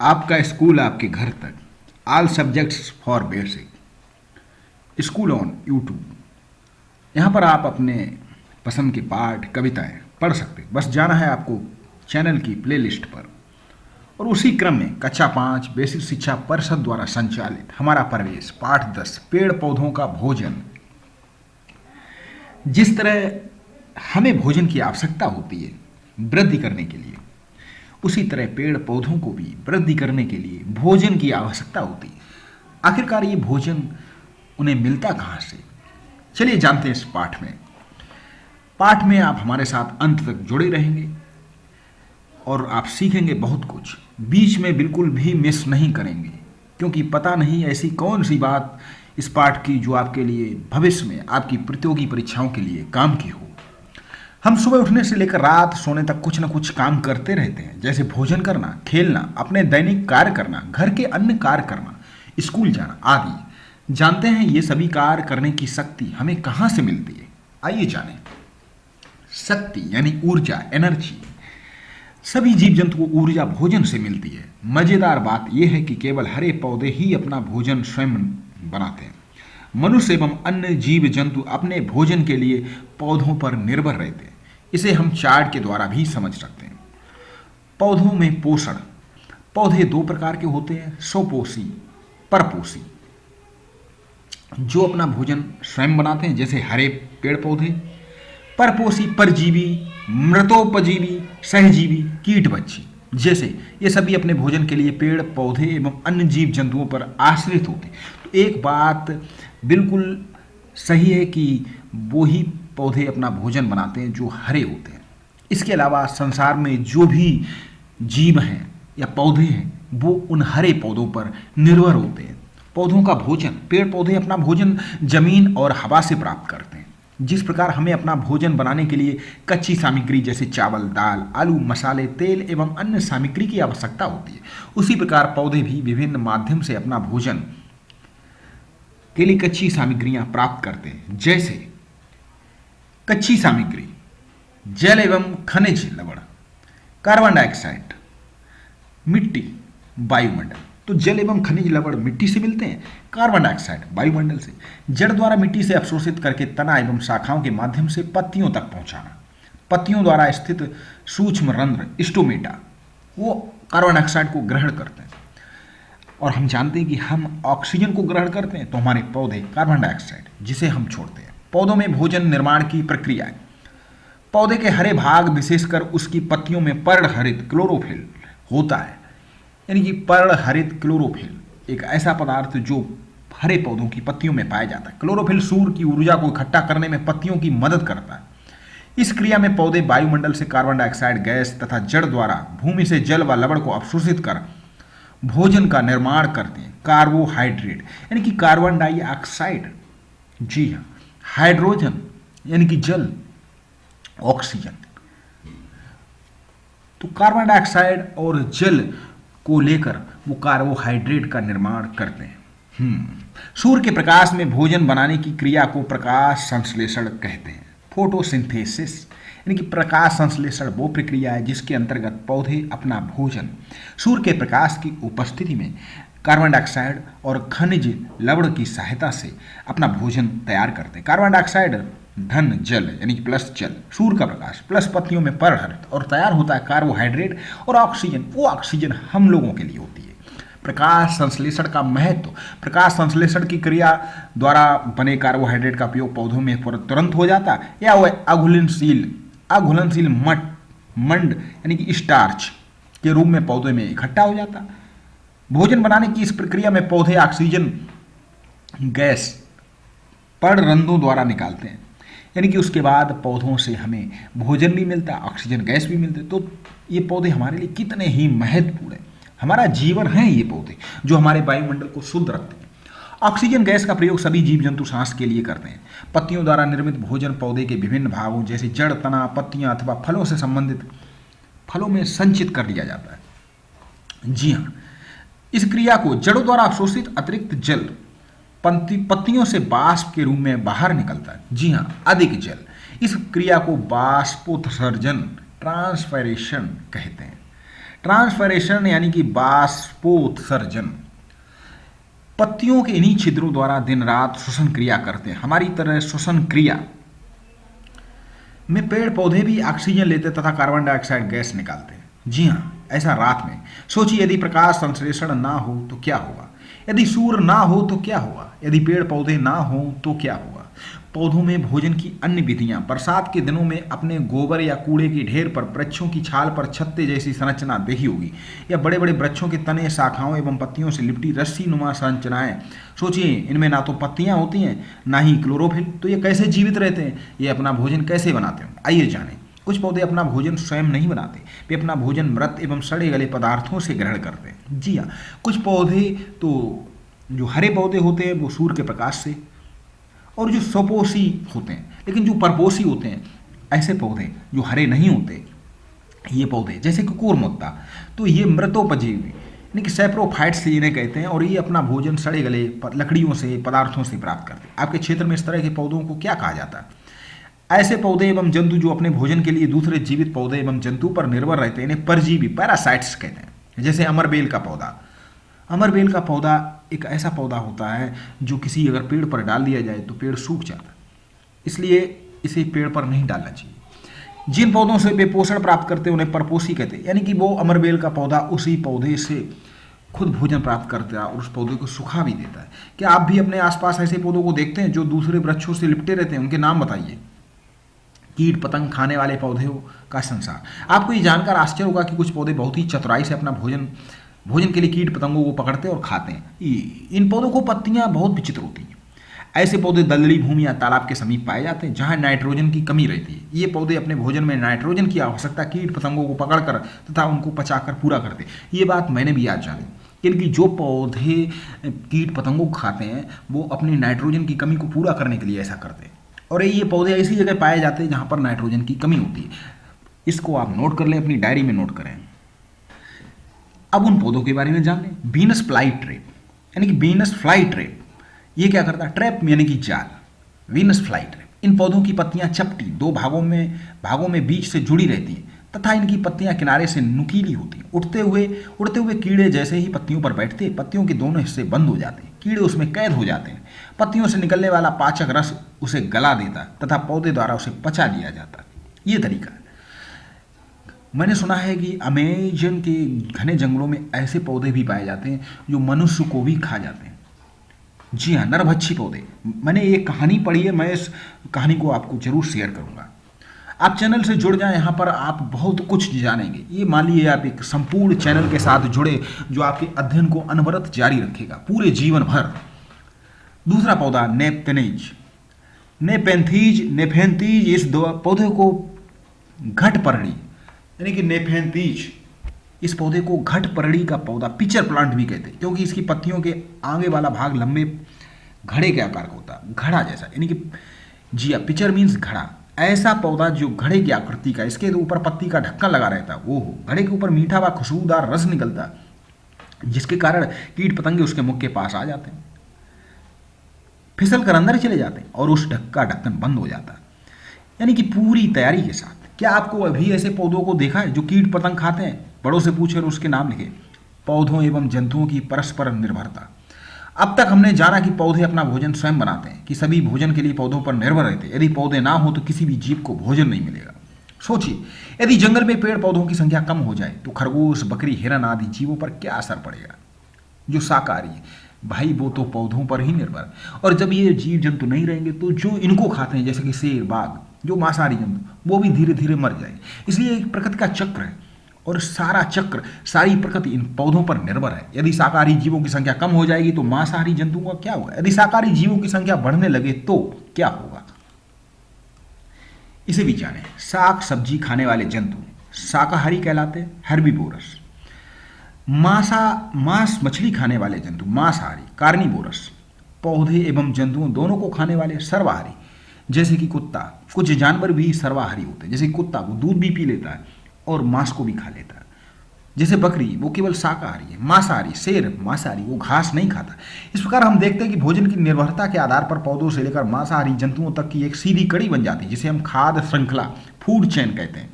आपका स्कूल आपके घर तक। All subjects for basic. School on YouTube. यहाँ पर आप अपने पसंद के पाठ कविताएं पढ़ सकते हैं। बस जाना है आपको चैनल की प्लेलिस्ट पर। और उसी क्रम में कक्षा 5 बेसिक शिक्षा परिषद द्वारा संचालित हमारा प्रवेश पाठ 10 पेड़ पौधों का भोजन। जिस तरह हमें भोजन की आवश्यकता होती है वृद्धि करने के लिए, उसी तरह पेड़ पौधों को भी वृद्धि करने के लिए भोजन की आवश्यकता होती है। आखिरकार ये भोजन उन्हें मिलता कहाँ से? चलिए जानते हैं इस पाठ में। पाठ में आप हमारे साथ अंत तक जुड़े रहेंगे और आप सीखेंगे बहुत कुछ। बीच में बिल्कुल भी मिस नहीं करेंगे, क्योंकि पता नहीं ऐसी कौन सी बात इस पाठ की जो आपके लिए भविष्य में आपकी प्रतियोगी परीक्षाओं के लिए काम की हो। हम सुबह उठने से लेकर रात सोने तक कुछ न कुछ काम करते रहते हैं, जैसे भोजन करना, खेलना, अपने दैनिक कार्य करना, घर के अन्य कार्य करना, स्कूल जाना आदि। जानते हैं ये सभी कार्य करने की शक्ति हमें कहाँ से मिलती है? आइए जानें। शक्ति यानी ऊर्जा, एनर्जी। सभी जीव जंतु को ऊर्जा भोजन से मिलती है। मजेदार बात यह है कि केवल हरे पौधे ही अपना भोजन स्वयं बनाते हैं। मनुष्य एवं अन्य जीव जंतु अपने भोजन के लिए पौधों पर निर्भर रहते हैं। इसे हम चार्ट के द्वारा भी समझ सकते हैं। पौधों में पोषण। पौधे दो प्रकार के होते हैं, स्वपोषी, परपोषी। जो अपना भोजन स्वयं बनाते हैं, जैसे हरे पेड़ पौधे। परपोषी, परजीवी, मृतोपजीवी, सहजीवी, कीट बच्ची। जैसे ये सभी अपने भोजन के लिए पेड़ पौधे एवं अन्य जीव जंतुओं पर आश्रित होते हैं। तो एक बात बिल्कुल सही है कि वो ही पौधे अपना भोजन बनाते हैं जो हरे होते हैं। इसके अलावा संसार में जो भी जीव हैं या पौधे हैं वो उन हरे पौधों पर निर्भर होते हैं। पौधों का भोजन, पेड़ पौधे अपना भोजन जमीन और हवा से प्राप्त करते हैं। जिस प्रकार हमें अपना भोजन बनाने के लिए कच्ची सामग्री जैसे चावल, दाल, आलू, मसाले, तेल एवं अन्य सामग्री की आवश्यकता होती है, उसी प्रकार पौधे भी विभिन्न माध्यम से अपना भोजन के लिए कच्ची सामग्रियां प्राप्त करते हैं। जैसे कच्ची सामग्री जल एवं खनिज लवण, कार्बन डाइऑक्साइड, मिट्टी, वायुमंडल। तो जल एवं खनिज लवण मिट्टी से मिलते हैं, कार्बन डाइऑक्साइड वायुमंडल से। जड़ द्वारा मिट्टी से अवशोषित करके तना एवं शाखाओं के माध्यम से पत्तियों तक पहुंचाना। पत्तियों द्वारा स्थित सूक्ष्म रंध्र स्टोमेटा वो कार्बन डाइऑक्साइड को ग्रहण करते हैं। और हम जानते हैं कि हम ऑक्सीजन को ग्रहण करते हैं, तो हमारे पौधे कार्बन डाइऑक्साइड जिसे हम छोड़ते हैं। पौधों में भोजन निर्माण की प्रक्रिया है। पौधे के हरे भाग विशेषकर उसकी पत्तियों में पर्णहरित क्लोरोफिल होता है। यानी कि पर्णहरित क्लोरोफिल एक ऐसा पदार्थ जो हरे पौधों की पत्तियों में पाया जाता है। क्लोरोफिल सूर्य की ऊर्जा को इकट्ठा करने में पत्तियों की मदद करता है। इस क्रिया में पौधे वायुमंडल से कार्बन डाइऑक्साइड गैस तथा जड़ द्वारा भूमि से जल व लवण को अवशोषित कर भोजन का निर्माण करते हैं। कार्बोहाइड्रेट यानी कि कार्बन डाइऑक्साइड, जी हाँ, हाइड्रोजन यानी कि जल, ऑक्सीजन। तो कार्बन डाइऑक्साइड और जल को लेकर वो कार्बोहाइड्रेट का निर्माण करते हैं। सूर्य के प्रकाश में भोजन बनाने की क्रिया को प्रकाश संश्लेषण कहते हैं। फोटोसिंथेसिस यानी कि प्रकाश संश्लेषण वो प्रक्रिया है जिसके अंतर्गत पौधे अपना भोजन सूर्य के प्रकाश की उपस्थिति में कार्बन डाइऑक्साइड और खनिज लवण की सहायता से अपना भोजन तैयार करते हैं। कार्बन डाइऑक्साइड धन जल यानी कि प्लस जल, सूर्य का प्रकाश प्लस पत्तियों में पर्णहरित, और तैयार होता है कार्बोहाइड्रेट और ऑक्सीजन। वो ऑक्सीजन हम लोगों के लिए होती है। प्रकाश संश्लेषण का महत्व। प्रकाश संश्लेषण की क्रिया द्वारा बने कार्बोहाइड्रेट का उपयोग पौधों में तुरंत हो जाता है, या वह अघुलनशील मंड यानी कि स्टार्च के रूप में पौधे में इकट्ठा हो जाता। भोजन बनाने की इस प्रक्रिया में पौधे ऑक्सीजन गैस पर्णरंध्रों द्वारा निकालते हैं। यानी कि उसके बाद पौधों से हमें भोजन भी मिलता है, ऑक्सीजन गैस भी मिलते। तो ये पौधे हमारे लिए कितने ही महत्वपूर्ण हैं। हमारा जीवन है ये पौधे जो हमारे वायुमंडल को शुद्ध रखते हैं। ऑक्सीजन गैस का प्रयोग सभी जीव जंतु सांस के लिए करते हैं। पत्तियों द्वारा निर्मित भोजन पौधे के विभिन्न भागों जैसे जड़, तना, पत्तियां अथवा फलों से संबंधित फलों में संचित कर लिया जाता है। जी हाँ, इस क्रिया को जड़ों द्वारा अवशोषित अतिरिक्त जल पत्तियों से वाष्प के रूप में बाहर निकलता है। जी हाँ, अधिक जल। इस क्रिया को बाष्पोत्सर्जन ट्रांसपायरेशन कहते हैं। ट्रांसफरेशन यानी कि बाष्पोत्सर्जन। पत्तियों के इन्हीं छिद्रों द्वारा दिन रात श्वसन क्रिया करते हैं। हमारी तरह श्वसन क्रिया में पेड़ पौधे भी ऑक्सीजन लेते तथा कार्बन डाइऑक्साइड गैस निकालते हैं। जी हाँ, ऐसा रात में। सोचिए, यदि प्रकाश संश्लेषण ना हो तो क्या होगा, यदि सूर्य ना हो तो क्या होगा, यदि पेड़ पौधे ना हो तो क्या होगा। पौधों में भोजन की अन्य विधियां। बरसात के दिनों में अपने गोबर या कूड़े के ढेर पर वृक्षों की छाल पर छत्ते जैसी संरचना देखी होगी, या बड़े बड़े वृक्षों के तने, शाखाओं एवं पत्तियों से लिपटी रस्सी नुमा संरचनाएं। सोचिए, इनमें ना तो पत्तियां होती हैं ना ही क्लोरोफिल, तो ये कैसे जीवित रहते हैं, ये अपना भोजन कैसे बनाते हैं? आइए जानें। कुछ पौधे अपना भोजन स्वयं नहीं बनाते, वे अपना भोजन मृत एवं सड़े गले पदार्थों से ग्रहण करते हैं। जी हाँ, कुछ पौधे तो जो हरे पौधे होते हैं वो सूर्य के प्रकाश से, और जो स्वपोषी होते हैं, लेकिन जो परपोषी होते हैं ऐसे पौधे जो हरे नहीं होते, ये पौधे जैसे कि कोरमुत्ता, तो ये मृतोपजीवी यानी कि सैप्रोफाइट्स इन्हें कहते हैं, और ये अपना भोजन सड़े गले लकड़ियों से, पदार्थों से प्राप्त करते हैं। आपके क्षेत्र में इस तरह के पौधों को क्या कहा जाता है? ऐसे पौधे एवं जंतु जो अपने भोजन के लिए दूसरे जीवित पौधे एवं जंतु पर निर्भर रहते हैं, इन्हें परजीवी पैरासाइट्स कहते हैं। जैसे अमरबेल का पौधा। अमरबेल का पौधा एक ऐसा पौधा होता है जो किसी अगर पेड़ पर डाल दिया जाए तो पेड़ सूख जाता है, इसलिए इसे पेड़ पर नहीं डालना चाहिए। जिन पौधों से वे पोषण प्राप्त करते हैं उन्हें परपोषी कहते हैं, यानी कि वो अमरबेल का पौधा उसी पौधे से खुद भोजन प्राप्त करता है और उस पौधे को सुखा भी देता है। क्या आप भी अपने आसपास ऐसे पौधों को देखते हैं जो दूसरे वृक्षों से लिपटे रहते हैं? उनके नाम बताइए। कीट पतंग खाने वाले पौधों का संसार। आपको ये जानकर आश्चर्य होगा कि कुछ पौधे बहुत ही चतुराई से अपना भोजन के लिए कीट पतंगों को पकड़ते हैं और खाते हैं। इन पौधों को पत्तियां बहुत विचित्र होती हैं। ऐसे पौधे दलदली भूमि या तालाब के समीप पाए जाते हैं जहां नाइट्रोजन की कमी रहती है। ये पौधे अपने भोजन में नाइट्रोजन की आवश्यकता कीट पतंगों को पकड़कर तथा उनको पचाकर पूरा करते हैं। ये बात मैंने भी आज जानी, क्योंकि जो पौधे कीट पतंगों को खाते हैं वो अपनी नाइट्रोजन की कमी को पूरा करने के लिए ऐसा करते हैं, और ये पौधे ऐसी जगह पाए जाते हैं जहां पर नाइट्रोजन की कमी होती है। इसको आप नोट कर लें, अपनी डायरी में नोट करें। अब उन पौधों के बारे में जान लें। वीनस फ्लाई ट्रैप यानी कि वीनस फ्लाई ट्रैप, ये क्या करता है? ट्रैप यानी कि जाल। Venus fly trap. इन पौधों की पत्तियां चपटी दो भागों में बीच से जुड़ी रहती हैं तथा इनकी पत्तियां किनारे से नुकीली होती हैं। उड़ते हुए कीड़े जैसे ही पत्तियों पर बैठते हैं, पत्तियों के दोनों हिस्से बंद हो जाते हैं, कीड़े उसमें कैद हो जाते हैं। पत्तियों से निकलने वाला पाचक रस उसे गला देता है तथा पौधे द्वारा उसे पचा लिया जाता है। ये तरीका है। मैंने सुना है कि अमेजन के घने जंगलों में ऐसे पौधे भी पाए जाते हैं जो मनुष्य को भी खा जाते हैं। जी हाँ, नरभक्षी पौधे। मैंने एक कहानी पढ़ी है, मैं इस कहानी को आपको जरूर शेयर करूंगा। आप चैनल से जुड़ जाएं, यहाँ पर आप बहुत कुछ जानेंगे। ये मान लीजिए आप एक संपूर्ण चैनल के साथ जुड़े जो आपके अध्ययन को अनवरत जारी रखेगा पूरे जीवन भर। दूसरा पौधा नेपेंथीज। इस पौधे को घटपर्णी यानी कि नेफेंथीज, इस पौधे को घटपर्णी का पौधा पिचर प्लांट भी कहते हैं, क्योंकि इसकी पत्तियों के आगे वाला भाग लंबे घड़े के आकार का होता है, घड़ा जैसा, यानी कि जिया पिचर मीन्स घड़ा। ऐसा पौधा जो घड़े की आकृति का, इसके ऊपर पत्ती का ढक्कन लगा रहता है, वो हो घड़े के ऊपर मीठा व खुशबूदार रस निकलता है, जिसके कारण कीट पतंगे उसके मुख के पास आ जाते हैं, फिसल कर अंदर चले जाते हैं और उस ढक्कन बंद हो जाता है, यानी कि पूरी तैयारी के साथ। क्या आपको अभी ऐसे पौधों को देखा है जो कीट पतंग खाते हैं? बड़ों से पूछे और उसके नाम लिखे। पौधों एवं जंतुओं की परस्पर निर्भरता। अब तक हमने जाना कि पौधे अपना भोजन स्वयं बनाते हैं, कि सभी भोजन के लिए पौधों पर निर्भर रहते हैं। यदि पौधे ना हो तो किसी भी जीव को भोजन नहीं मिलेगा। सोचिए, यदि जंगल में पेड़ पौधों की संख्या कम हो जाए तो खरगोश, बकरी, हिरन आदि जीवों पर क्या असर पड़ेगा? जो शाकाहारी है भाई, वो तो पौधों पर ही निर्भर। और जब ये जीव जंतु नहीं रहेंगे तो जो इनको खाते हैं, जैसे कि शेर, बाघ, जो मांसाहारी जंतु, वो भी धीरे धीरे मर जाएंगे। इसलिए एक प्रकृति का चक्र है और सारा चक्र, सारी प्रकृति इन पौधों पर निर्भर है। यदि शाकाहारी जीवों की संख्या कम हो जाएगी तो मांसाहारी जंतुओं का क्या होगा? यदि शाकाहारी जीवों की संख्या बढ़ने लगे तो क्या होगा? इसे भी जाने। साग सब्जी खाने वाले जंतु शाकाहारी कहलाते हैं, हेर्बिवोरस। मांस मछली खाने वाले जंतु मांसाहारी, कार्निवोरस। पौधे एवं जंतुओं दोनों को खाने वाले सर्वाहारी, जैसे कि कुत्ता। कुछ जानवर भी सर्वाहारी होते हैं, जैसे कि कुत्ता, वो दूध भी पी लेता है और मांस को भी खा लेता है। जैसे बकरी, वो केवल शाकाहारी है। मांसाहारी शेर मांसाहारी, वो घास नहीं खाता। इस प्रकार हम देखते हैं कि भोजन की निर्भरता के आधार पर पौधों से लेकर मांसाहारी जंतुओं तक की एक सीधी कड़ी बन जाती है, जिसे हम खाद्य श्रृंखला, फूड चेन कहते हैं।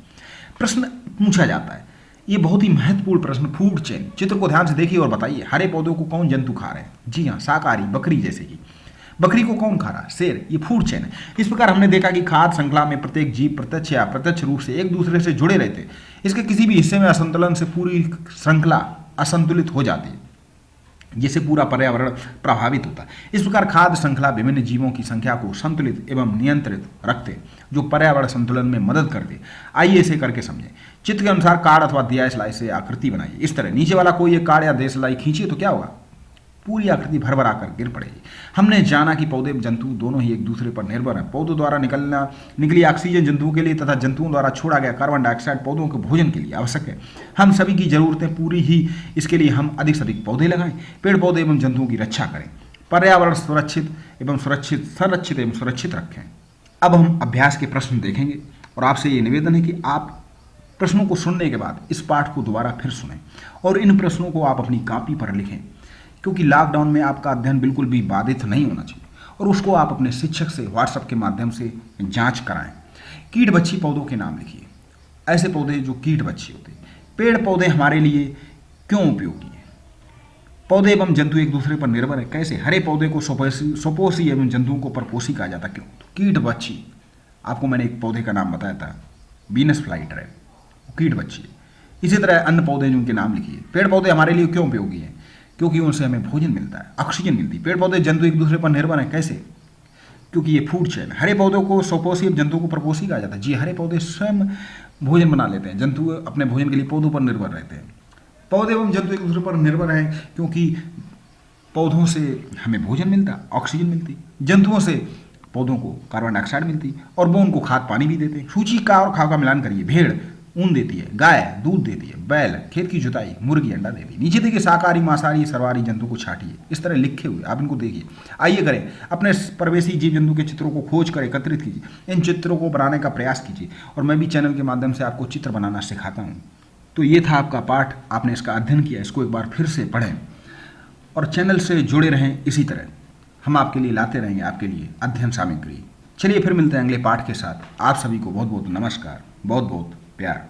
प्रश्न पूछा जाता है, ये बहुत ही महत्वपूर्ण प्रश्न, फूड चेन। चित्र को ध्यान से देखिए और बताइए, हरे पौधों को कौन जंतु खा रहे हैं? जी हाँ, शाकाहारी, बकरी जैसे कि। बकरी को कौन खा रहा है? शेर। ये फूड चेन है। इस प्रकार हमने देखा कि खाद्य श्रृंखला में प्रत्येक जीव प्रत्यक्ष या अप्रत्यक्ष रूप से एक दूसरे से जुड़े रहते हैं। इसके किसी भी हिस्से में असंतुलन से पूरी श्रृंखला असंतुलित हो जाती है, जिससे पूरा पर्यावरण प्रभावित होता है। इस प्रकार खाद्य श्रृंखला विभिन्न जीवों की संख्या को संतुलित एवं नियंत्रित रखते, जो पर्यावरण संतुलन में मदद करते। आइए इसे करके समझें। चित्र के अनुसार कार्ड अथवा दिया स्लाई से आकृति बनाइए। इस तरह नीचे वाला कोई एक कार्ड या दिया स्लाई खींचिए तो क्या होगा? पूरी आकृति भर भरा कर गिर पड़ेगी। हमने जाना कि पौधे जंतु दोनों ही एक दूसरे पर निर्भर हैं। पौधों द्वारा निकली ऑक्सीजन जंतुओं के लिए तथा जंतुओं द्वारा छोड़ा गया कार्बन डाइऑक्साइड पौधों के भोजन के लिए आवश्यक है। हम सभी की जरूरतें पूरी ही, इसके लिए हम अधिक से अधिक पौधे लगाएं, पेड़ पौधे एवं जंतुओं की रक्षा करें, पर्यावरण संरक्षित एवं सुरक्षित रखें। अब हम अभ्यास के प्रश्न देखेंगे और आपसे ये निवेदन है कि आप प्रश्नों को सुनने के बाद इस पाठ को दोबारा फिर सुनें और इन प्रश्नों को आप अपनी कॉपी पर लिखें, क्योंकि लॉकडाउन में आपका अध्ययन बिल्कुल भी बाधित नहीं होना चाहिए। और उसको आप अपने शिक्षक से व्हाट्सएप के माध्यम से जांच कराएं। कीट बच्छी पौधों के नाम लिखिए, ऐसे पौधे जो कीट बच्छी होते हैं। पेड़ पौधे हमारे लिए क्यों उपयोगी है? पौधे एवं जंतु एक दूसरे पर निर्भर है, कैसे? हरे पौधे को सपोसी एवं जंतुओं को परपोषी कहा जाता, क्यों? तो कीट बच्छी, आपको मैंने एक पौधे का नाम बताया था, वीनस फ्लाई ट्रैप, कीट बच्छी। इसी तरह अन्य पौधे जिनके नाम लिखिए। पेड़ पौधे हमारे लिए क्यों उपयोगी हैं? क्योंकि उनसे हमें भोजन मिलता है, ऑक्सीजन मिलती है। पेड़ पौधे जंतु एक दूसरे पर निर्भर हैं, कैसे? क्योंकि ये फूड चेन। हरे पौधों को सपोसी एवं जंतुओं को परपोषी कहा जाता है। जी, हरे पौधे स्वयं भोजन बना लेते हैं, जंतु अपने भोजन के लिए पौधों पर निर्भर रहते हैं। पौधे एवं जंतु एक दूसरे पर निर्भर हैं क्योंकि पौधों से हमें भोजन मिलता, ऑक्सीजन मिलती, जंतुओं से पौधों को कार्बन डाइऑक्साइड मिलती और वो उनको खाद पानी भी देते हैं। सूची का और खाव का मिलान करिए। भेड़ ऊन देती है, गाय दूध देती है, बैल खेत की जुताई, मुर्गी अंडा देती है। नीचे देखिए शाकाहारी, मांसाहारी, सर्वाहारी जंतु को छाटिए। इस तरह लिखे हुए आप इनको देखिए। आइए करें, अपने परवेशी जीव जंतु के चित्रों को खोज कर एकत्रित कीजिए, इन चित्रों को बनाने का प्रयास कीजिए और मैं भी चैनल के माध्यम से आपको चित्र बनाना सिखाता हूँ। तो ये था आपका पाठ, आपने इसका अध्ययन किया, इसको एक बार फिर से पढ़ें और चैनल से जुड़े रहें। इसी तरह हम आपके लिए लाते रहेंगे, आपके लिए अध्ययन सामग्री। चलिए फिर मिलते हैं अगले पाठ के साथ। आप सभी को बहुत बहुत नमस्कार, बहुत बहुत प्यार।